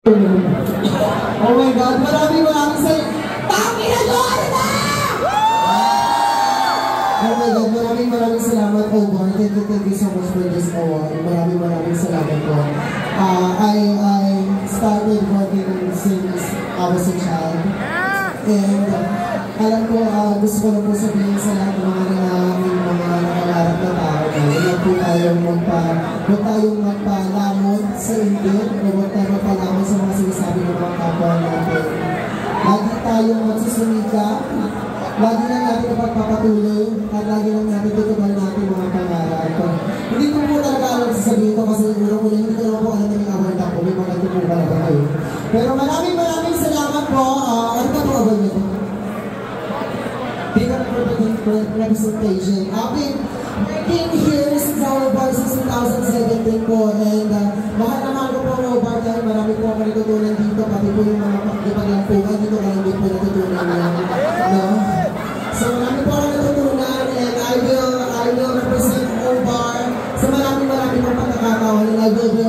Oh my God, maraming salamat. Tangina nyo, ano na? Oh my God, maraming salamat, Omar. Thank you so much for this award. Maraming salamat po. I started working since I was a child. And alam ko, gusto ko lang po sabihin sa lahat ng mga nangangarap na tao na huwag po tayong magpalamon sa inggit o huwag tayong magpalamon sa mga sinasabi ng mga kapwa natin. Lagi tayong magsusumika, lagi lang natin napagpapatuloy at lagi lang natin tutubal natin mga pangarap. Hindi ko po talaga alam sasabihin ko kasi hindi ko lang po alam na yung award ako, may mga tutubal na kayo. Pero maraming salamat po. Ano ba ito award nito? Big up representation. I've been working here since our bar since 2017 po, and mahal na mahal ko po ang bar dahil marami po ako natutunan dito, pati po yung mga paglampungan dito kaya hindi po natutunan yan. No? So marami po ako natutunan, and I will represent our bar sa maraming pagkakataon, and I will be